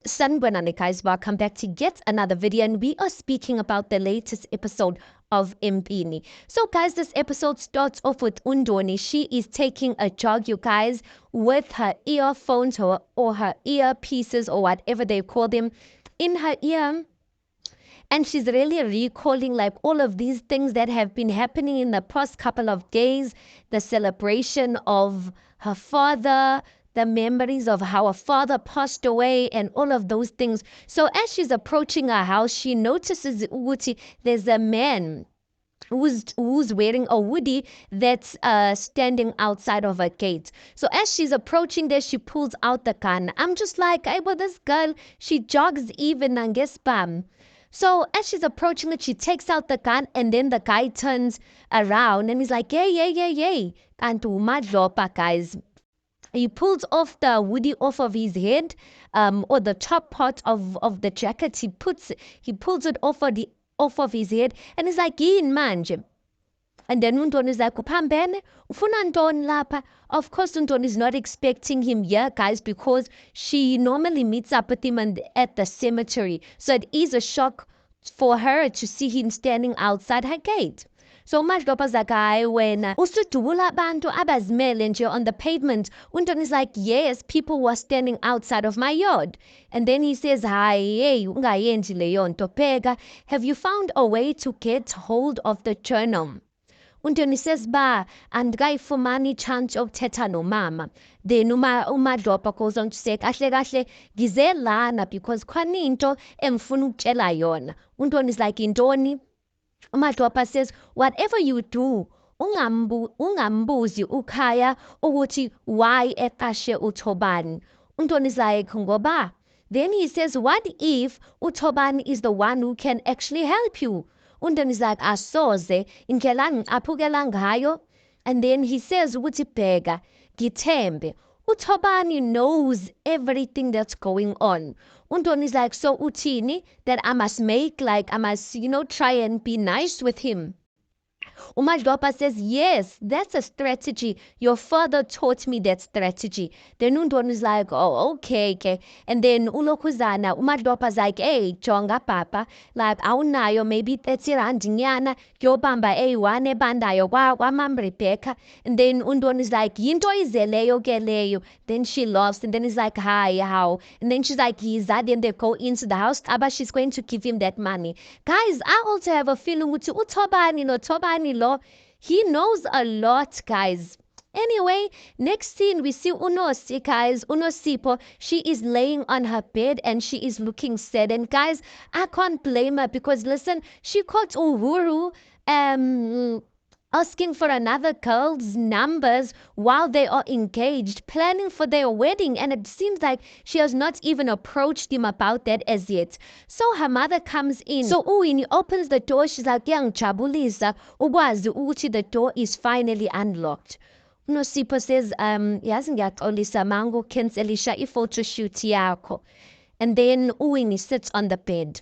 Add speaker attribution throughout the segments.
Speaker 1: Sanibonani guys, welcome back to yet another video, and we are speaking about the latest episode of Mpini. So guys, this episode starts off with Undoni. She is taking a jog, you guys, with her earphones or her earpieces or whatever they call them in her ear. And she's really recalling like all of these things that have been happening in the past couple of days, the celebration of her father, the memories of how her father passed away and all of those things. So as she's approaching her house, she notices Uguti, there's a man who's wearing a hoodie that's standing outside of her gate. So as she's approaching there, she pulls out the gun. I'm just like, hey, well, this girl, she jogs even and gets bam. So as she's approaching it, she takes out the gun, and then the guy turns around and he's like, yay. And to Madlopa, guys. He pulls off the hoodie off of his head, or the top part of the jacket. He pulls it off of his head, and he's like, yini manje? And then Untoni is like, uphambene, ufuna ntoni lapha? Of course, Untoni is not expecting him here, guys, because she normally meets up with him at the cemetery. So it is a shock for her to see him standing outside her gate. So much guy when usudubula abantu abazimele nje on the pavement. Untoni is like, yes, people were standing outside of my yard. And then he says, hi, hey, ungayenzi leyo nto, pheka. Have you found a way to get hold of the journal? Untoni says, ba, andikayifumani chance yokuthetha nomama. Then uMadlopa goes on to say, kahle ngize lana because khona into engifuna ukutshela yona. Untoni is like, intoni? uMadlopa says, whatever you do, ungambuzi ukhaya ukuthi why eqashe uThobani. Untoni is like, ngoba. Then he says, what if uThobani is the one who can actually help you? Untoni is like, asoze indlela ngicaphukela ngayo. And then he says ukuthi bheka ngithembe uThobani knows everything that's going on. Untoni is like, so utini that I must try and be nice with him. uMadlopa says, yes, that's a strategy. Your father taught me that strategy. Then Untoni is like, oh, okay. And then uLokhuzana, uMadlopa's like, hey, jonga papa, like, awunayo maybe 30 rand nyana, yobamba eyi-1 ebandayo kwamam Rebecca. And then Untoni is like, yinto izeleyo ke leyo. Then she laughs, and then he's like, hi, how? And then she's like, then they go into the house, but she's going to give him that money. Guys, I also have a feeling with uThobani no Thobani law. He knows a lot, guys. Anyway, next scene we see Unosi, guys. Unosipho, she is laying on her bed and she is looking sad. And guys, I can't blame her because listen, she caught Uhuru asking for another girl's numbers while they are engaged, planning for their wedding, and it seems like she has not even approached him about that as yet. So her mother comes in. So Uwini opens the door. She's like, ngiyangijabulisa ukwazi ukuthi the door is finally unlocked. uNosipho says, yazi ngiyaxolisa mango cancelisha i-photo shoot yakho. And then Uwini sits on the bed.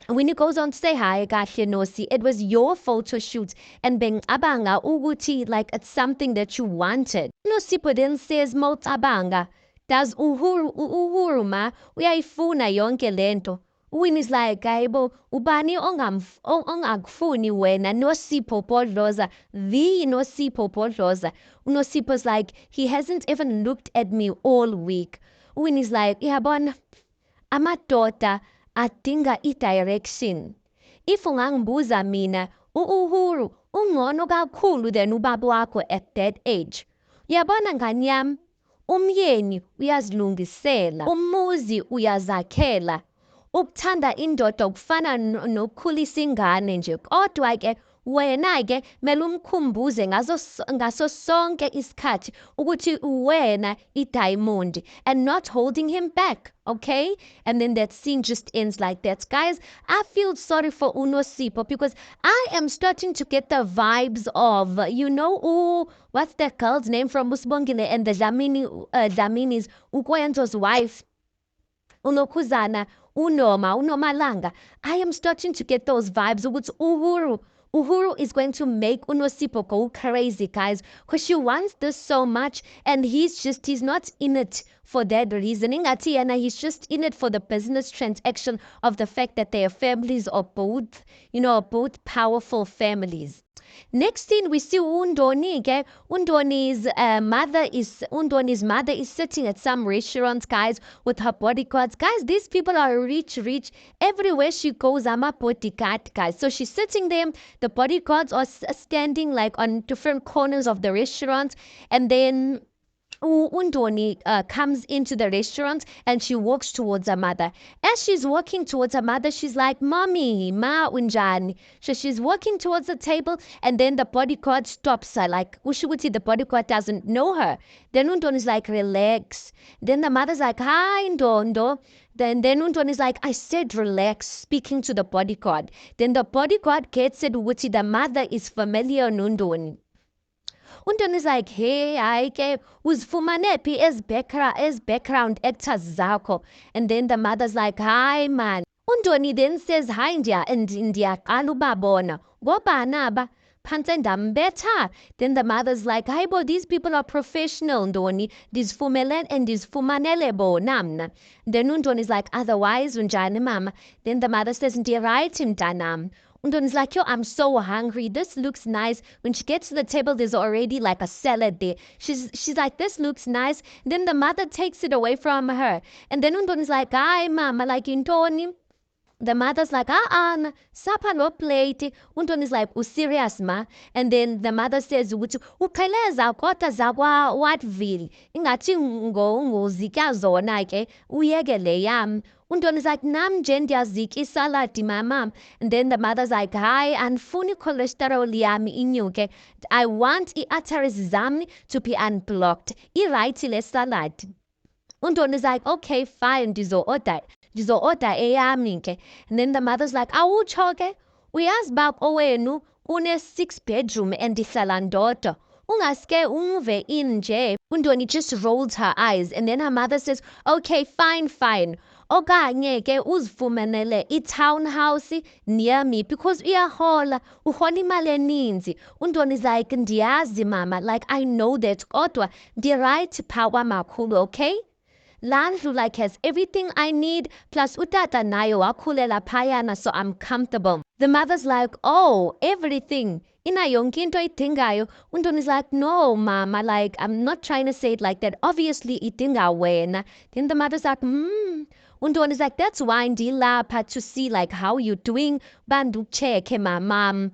Speaker 1: Winnie goes on to say, hi, kahle Nosi, it was your photo shoot and abanga uguti, like it's something that you wanted. Nosipho then says, abanga, does Uhuru ma uyayifuna yonke lento? Winnie's like, Gaibo, ubani ongakufuni wena Nosipho Podloza, the Nosipho Podloza. Unosipho's like, he hasn't even looked at me all week. Winnie's like, yabona, amadoda adinga i-direction. If ungangibuza mina, uHuru ungcono kakhulu than ubaba wakho at that age. Uyabona ngani yami, umyeni uyazilungisela, umuzi uyazakhela. Ukuthanda indoda kufana nokukhulisa ingane nje. Kodwa-ke wena-ke mele umkhumbuze ngaso sonke isikhathi ukuthi wena i-diamond and not holding him back, okay? And then that scene just ends like that. Guys, I feel sorry for Unosipho because I am starting to get the vibes of, what's that girl's name from Musbongile and the Dlamini's Ukwenzo's wife? uLokhuzana, uNomalanga. I am starting to get those vibes. Uhuru is going to make Unosipho go crazy, guys, because she wants this so much and he's not in it for that reasoning. Atiana, he's just in it for the business transaction of the fact that their families are both, both powerful families. Next thing we see Undoni, okay? Undoni's mother is sitting at some restaurant, guys, with her bodyguards. Guys, these people are rich. Everywhere she goes, I'm a bodyguard, guys. So she's sitting there. The bodyguards are standing like on different corners of the restaurant, and then Undoni comes into the restaurant and she walks towards her mother. As she's walking towards her mother, she's like, Mommy, Ma unjani. So she's walking towards the table and then the bodyguard stops her. Like, Ushuguti, the bodyguard doesn't know her. Then Undoni's like, relax. Then the mother's like, Hi, Ndondo. Then Undoni's like, I said relax, speaking to the bodyguard. Then the bodyguard gets it, Uguti, the mother is familiar Nundoni. Undoni is like, hey, ayike, uzifumane phi as background actors zakho? And then the mother's like, hi, man. Undoni then says, hi, ndiyaqala ubabona. Ngobani aba? Phantse ndambetha. Then the mother's like, hi, bo, these people are professional, Ndoni. Ndizifumele and ndizifumanele bona mna. Then Undoni is like, otherwise, unjani mama? Then the mother says, ndirayithi mntanam. Undoni's like, yo, I'm so hungry. This looks nice. When she gets to the table, there's already like a salad there. She's like, this looks nice. Then the mother takes it away from her. And then Undoni's like, hi, mama, like, intoni. The mother's like, sapa no plate. Undoni's like, serious ma? And then the mother says, ukheleza kodwa zakwa Wattville. Ingathi ngozika zona ke, uyekele yam. Undoni's like, nam nje ndiyazika salad, my mom. And then the mother's like, hi, anfuni cholesterol yami inyuke. I want i-arteries zami to be unblocked. I-right le salad. Undoni's like, okay, fine, ndizo-order eyami ke. And then the mother's like, awutsho ke? Uyazi bab owenu une-6 bedroom and ihlala ndodwa. Ungaske unve nje. Undoni just rolls her eyes. And then her mother says, okay, fine. Okanye ke uzifumanele i-townhouse near me because uyahola imali eninzi. Undoni's like, ndiyazi mama, like I know that kodwa ndi-right power makhulu, okay? Landlu like has everything I need, plus utata nayo wakhulela phayana, so I'm comfortable. The mother's like, oh, everything. Ina yonke into idingayo. Undoni's like, no, mama, like I'm not trying to say it like that. Obviously, idinga wena. Then the mother's like, Undoni's like, that's why ndilapha to see like how you doing. Bandu check my mom.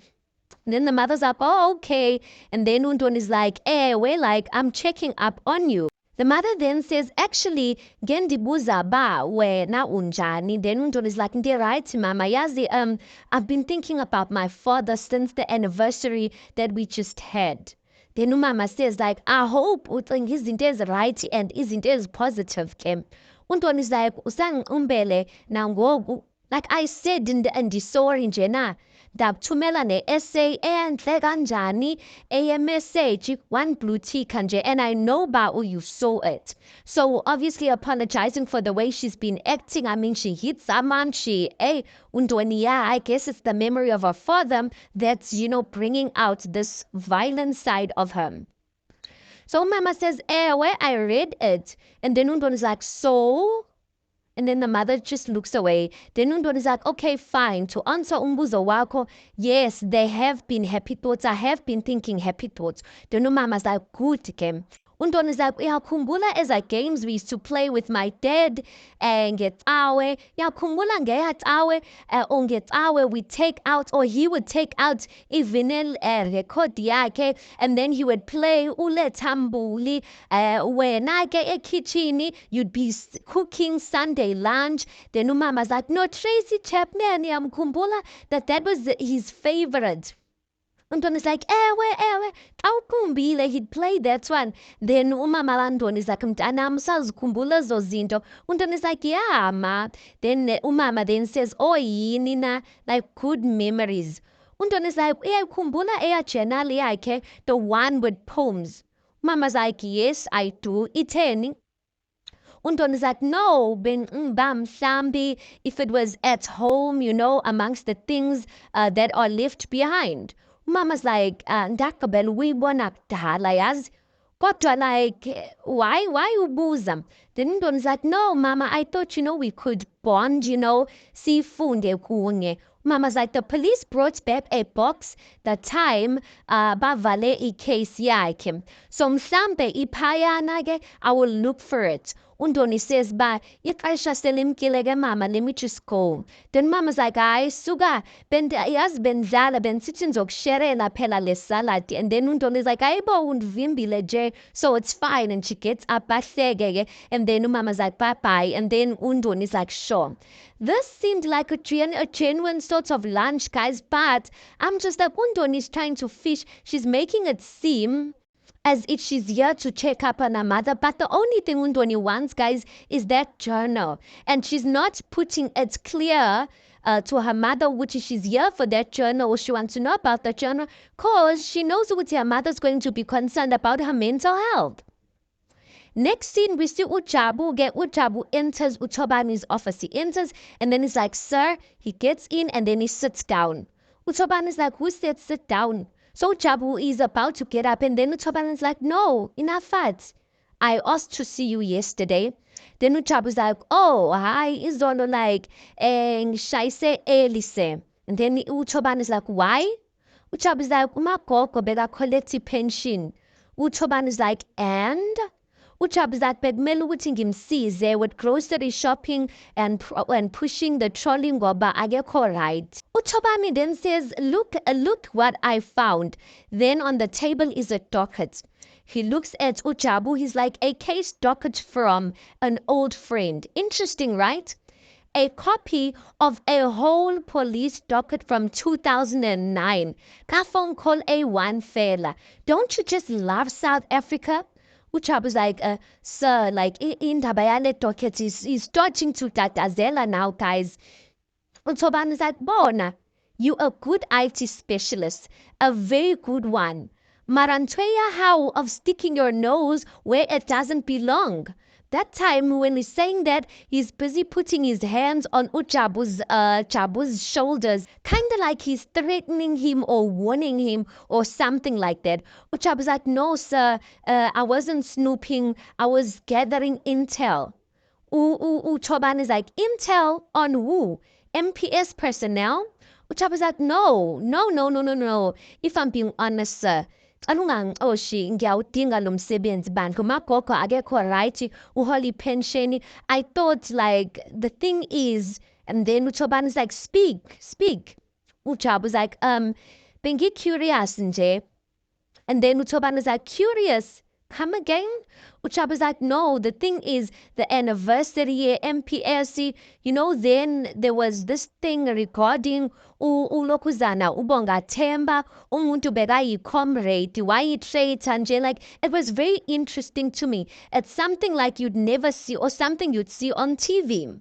Speaker 1: Then the mother's like, oh, okay. And then Undoni's like, we're like, I'm checking up on you. The mother then says, actually, gendibuza ba wena unjani. Then Undoni is like, right, mama. Yazi, I've been thinking about my father since the anniversary that we just had. Then umama says, like, I hope izinto is right and izinto is positive, ke. Undoni is like, umbele nangoku. Like I said, sorry njena. Ndakuthumela ne-essay enhle kanjani message one blue tick nje, and I know ba you saw it. So obviously apologizing for the way she's been acting. I mean, she hit someone, Undoni, I guess it's the memory of her father that's, bringing out this violent side of her. So mama says, where I read it. And then Undoni's like, so? And then the mother just looks away. Then Undoni is like, okay, fine. To answer umbuzo wako, yes, they have been happy thoughts. I have been thinking happy thoughts. Then umama's like, good, ke. Undoni is like, uyakhumbula as a games we used to play with my dad ngetsawe. Uyakhumbula ngeyatshawe or ngetsawe we take out, or he would take out i-vinyl record yakhe, and then he would play uLethambuli. Wena ke ekitchini you'd be cooking Sunday lunch. Then umama's like, no, Tracy Chapman, uyamkhumbula that was his favorite. Undoni is like, ewe, awukhumbile, he'd play that one. Then umama kaNdoni is like, mntanam, sazikhumbula ezo zinto. Undoni is like, yeah, ma. Then umama then says, oh, yini na, like good memories. Undoni is like, uyayikhumbula eya journal yakhe, the one with poems. Mama's like, yes, I do. Itheni? Undoni is like, no, bam mhlambi, if it was at home, amongst the things that are left behind. Mama's like, ndagqibela uyibona kudala yazi. Kodwa like, why ubuza? Then Undoni's like, no, Mama, I thought, we could bond, sifunde kunye. Mama's like, the police brought back a box that time bavale i-case yakhe. So mhlambe iphayana ke, I will look for it. Undoni says, ixesha selimkile ke mama, let me just go. Then mama's like, hayi, suka, yazi bendlala, bensithi ngizokusherela phela le salad. And then Undoni's like, hayibo, undivimbile je, so it's fine. And she gets up, bahleke ke. And then mama's like, bye-bye. And then Undoni's like, sure. This seemed like a genuine sort of lunch, guys, but I'm just like, Undoni is trying to fish. She's making it seem as if she's here to check up on her mother. But the only thing Undoni wants, guys, is that journal. And she's not putting it clear to her mother, which is she's here for that journal, or she wants to know about the journal, because she knows what her mother's going to be concerned about her mental health. Next scene, we see Ujabu. Ujabu enters Uthobani's office. He enters and then he's like, sir. He gets in and then he sits down. Uthobani's like, who said sit down? So Ujabu is about to get up and then Uthobani's like, no, enough. I asked to see you yesterday. Then Ujabu's like, oh, hi, Izono like, ngishayise elise. And then Uthobani's like, why? Ujabu's like, umagogo beka-collect pension. Uthobani's like, and? Ujabu's like, bekumele ukuthi ngimsize with grocery shopping and pushing the trolley ngoba akekho right. Uthobani then says, look what I found. Then on the table is a docket. He looks at Ujabu. He's like, a case docket from an old friend. Interesting, right? A copy of a whole police docket from 2009. Ka phone call A1 fela. Don't you just love South Africa? Ujabu's like, sir, like, indaba yale docket is starting to tatazela now, guys. Uthobani's like, bona, you a good IT specialist, a very good one. Marantweya how of sticking your nose where it doesn't belong. That time when he's saying that, he's busy putting his hands on Jabu's shoulders, kind of like he's threatening him or warning him or something like that. Jabu's like, no, sir, I wasn't snooping. I was gathering intel. Thobani is like, intel on who? MPS personnel? Jabu's like, no. If I'm being honest, sir, angixoshi ngiyawudinga lo msebenzi bandla umagogo akekho right uholi pension. I thought like the thing is, and then Thobani's like, speak. Ujabu's like, bengi curious nje. And then Thobani's like, curious, come again? Ujabu's like, no, the thing is the anniversary MPSC, then there was this thing regarding ulokuzana ubonga themba umuntu bekayi-comrade wayi-traitor nje. Like, it was very interesting to me. It's something like you'd never see or something you'd see on TV.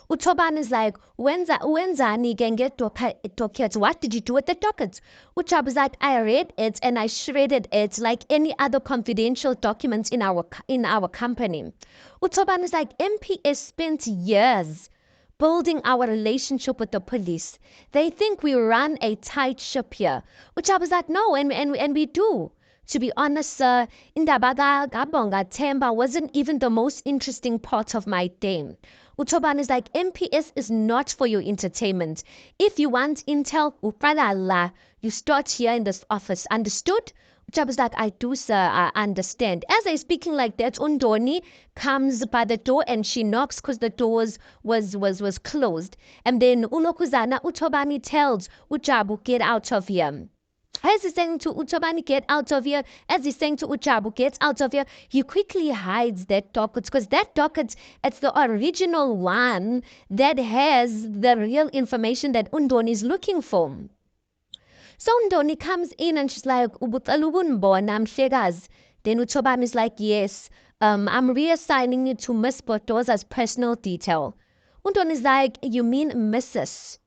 Speaker 1: Thobani is like, wenzani ke ngedocket? What did you do with the docket? Ujabu's like, I read it and I shredded it like any other confidential documents in our company. Thobani is like, MPS spent years building our relationship with the police. They think we run a tight ship here. Ujabu's like, no, and we do. To be honest, sir, indaba kabonga themba wasn't even the most interesting part of my day. Thobani is like, MPS is not for your entertainment. If you want intel, you start here in this office. Understood? Jabu's like, I do, sir, I understand. As I speaking like that, Undoni comes by the door and she knocks because the door was closed. And then Ulokuzana, Thobani tells Ujabu, get out of here. As he's saying to Thobani, get out of here, as he's saying to Ujabu, get out of here, he quickly hides that docket because that docket, it's the original one that has the real information that Undoni is looking for. So Undoni comes in and she's like, Ubutsalubunbona mhlekazi. Then Thobani is like, yes, I'm reassigning you to Miss Botoza's personal detail. Undoni is like, you mean Mrs.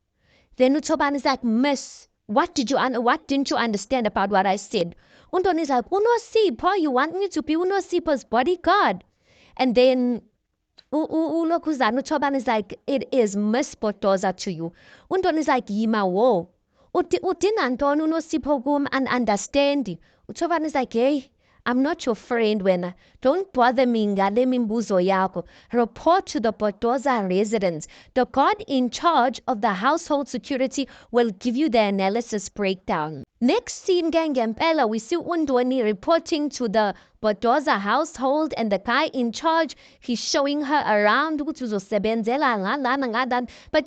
Speaker 1: Then Thobani is like, Miss. What didn't you understand about what I said? Undoni is like, uNosipho, you want me to be uNosipho's bodyguard? And then Ulokuzana Thobani is like, it is Miss Botoza to you. Undoni is like, yima wo. Udinga ntoni uNosipho kum and understand. Thobani is like, hey, I'm not your friend wena. Don't bother me ngale mimbuzo yako. Report to the Botoza residents. The guard in charge of the household security will give you the analysis breakdown. Next scene ngempela, we see Undoni reporting to the Botoza household, and the guy in charge, he's showing her around. But you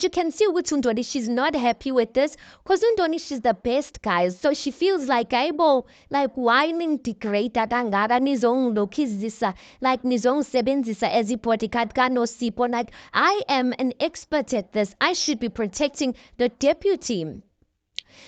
Speaker 1: can see Undoni, she's not happy with this because Undoni, she's the best, guys. So she feels like able, like whining degrade that angara nizong lokizisa, like nizong sebenzisa ezipotikat no sipo. Like, I am an expert at this. I should be protecting the deputy.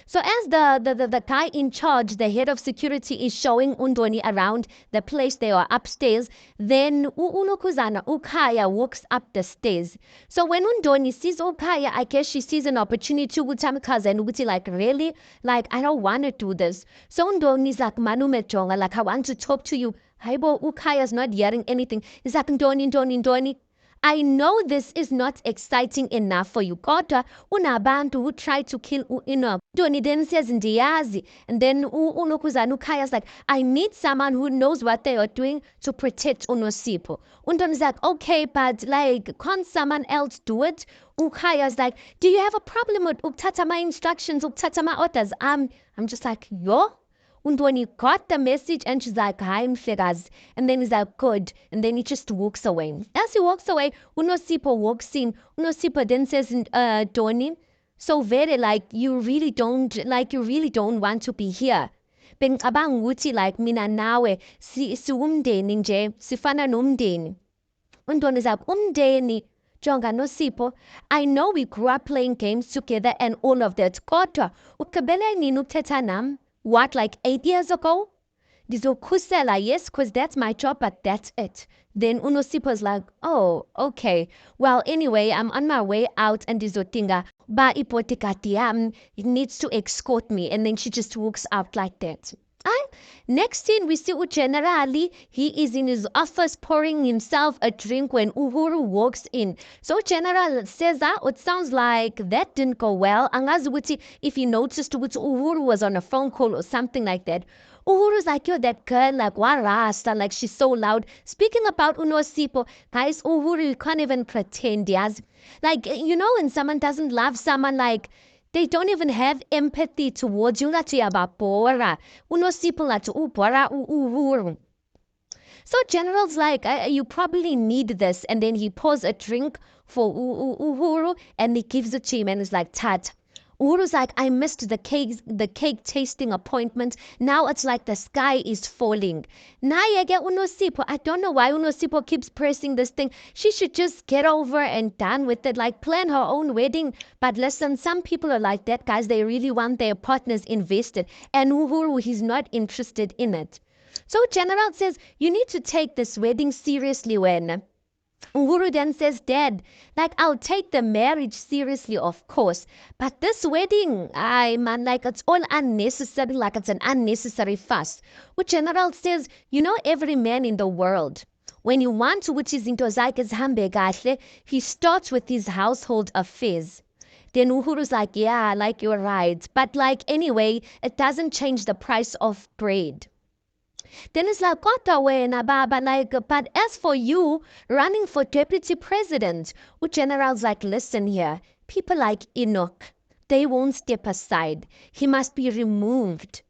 Speaker 1: So as the guy in charge, the head of security, is showing Undoni around the place, they are upstairs, then Unokuzana, Ukaya, walks up the stairs. So when Undoni sees Ukaya, I guess she sees an opportunity to Utamikaza and Uti, like, really? Like, I don't want to do this. So Undoni's like, Manu Metonga, like, I want to talk to you. Haibo, Ukaya's not hearing anything. He's like, Ndoni. I know this is not exciting enough for you. Kodwa unabantu who try to kill Enoch. Doni then says ndiyazi. And then Unokuzana Ukaya's like, I need someone who knows what they are doing to protect Unosipho. Undoni's like, okay, but like, can't someone else do it? Ukaya's like, do you have a problem with uktatama instructions, uktatama orders? I'm just like, yo? Undoni got the message and she's like, hi, Mfekazi. And then he's like, good. And then he just walks away. As he walks away, Unosipho walks in. Unosipho then says, Doni, so very like you really don't want to be here. Bengicabanga ukuthi like mina nawe siwumndeni nje, sifana nomndeni. Undoni is like, umndeni. Jonga Nosipho, I know we grew up playing games together and all of that. Kodwa, ukabele nini ukuthetha nami? What, like 8 years ago? Dizokhusela, yes, because that's my job, but that's it. Then Unosipho's like, oh, okay. Well, anyway, I'm on my way out and Dizotinga, ba ipotikati it needs to escort me. And then she just walks out like that. Next scene, we see Generali. He is in his office pouring himself a drink when Uhuru walks in. So General says that it sounds like that didn't go well. Angazuti, if you noticed, Uhuru was on a phone call or something like that. Uhuru's like, yo, that girl, like, warasta, like, she's so loud. Speaking about Unosipho, guys, Uhuru, you can't even pretend, yes? Like, you know, when someone doesn't love someone, like, they don't even have empathy towards you. Unosipho Uhuru. So General's like, you probably need this. And then he pours a drink for Uhuru and he gives it to him and he's like, Tat. Uhuru's like, I missed the cake tasting appointment. Now it's like the sky is falling. Nayege Unosipho, I don't know why Unosipho keeps pressing this thing. She should just get over and done with it, like plan her own wedding. But listen, some people are like that, guys. They really want their partners invested. And Uhuru, he's not interested in it. So General says, you need to take this wedding seriously, when Uhuru then says, Dad, like, I'll take the marriage seriously, of course. But this wedding, man, like, it's all unnecessary, like it's an unnecessary fuss. Which General says, you know, every man in the world, when you want to, which is into zakes hambe kahle, he starts with his household affairs. Then Uhuru's like, yeah, like, you're right. But like, anyway, it doesn't change the price of bread. Then it's like, wena baba, like, but as for you running for deputy president, General's like, listen here, people like Enoch, they won't step aside. He must be removed.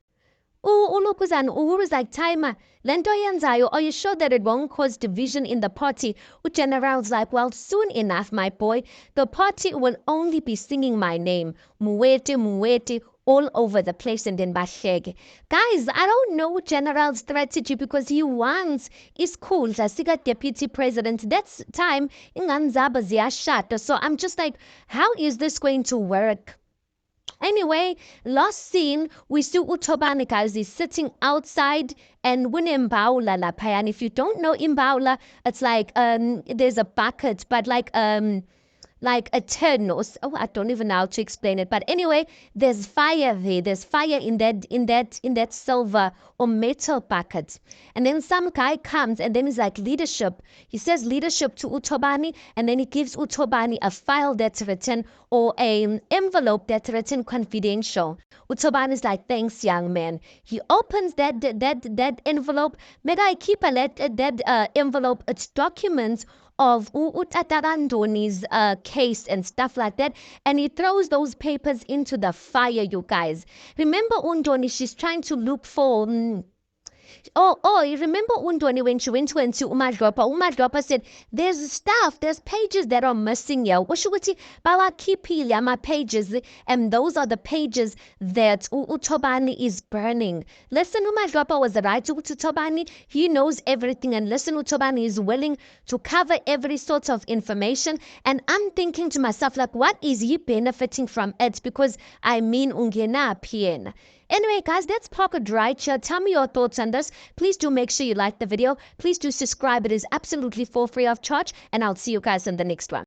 Speaker 1: Uhuru's like, timer, lento yenzayo, are you sure that it won't cause division in the party? General's like, well, soon enough, my boy, the party will only be singing my name, Muwete, all over the place and then Bashege. Guys, I don't know General's strategy because he wants is cool. Sika deputy president. That's time inganzaba ziyashata. So I'm just like, how is this going to work? Anyway, last scene, we see Utobani, guys, is sitting outside and Imbawula lapha. And if you don't know Imbawula, it's like there's a bucket, but like like eternals. Oh, I don't even know how to explain it. But anyway, there's fire there. There's fire in that silver or metal bucket. And then some guy comes and then he's like, leadership. He says leadership to uThobani, and then he gives uThobani a file that's written or an envelope that's written confidential. uThobani is like, thanks, young man. He opens that envelope. May I keep that envelope? It's documents of uTatara Ndoni's case and stuff like that, and he throws those papers into the fire, you guys. Remember Undoni, she's trying to look for you remember Undoni when she went to uMadropa? uMadropa said, there's pages that are missing here. Ushukuthi bawakhipile ama-pages, and those are the pages that uThobani is burning. Listen, uMadropa was right to uThobani. He knows everything, and listen, uThobani is willing to cover every sort of information. And I'm thinking to myself, like, what is he benefiting from it? Because I mean, ungena pien. Anyway, guys, that's Pocket right here. Tell me your thoughts on this. Please do make sure you like the video. Please do subscribe. It is absolutely for free of charge. And I'll see you guys in the next one.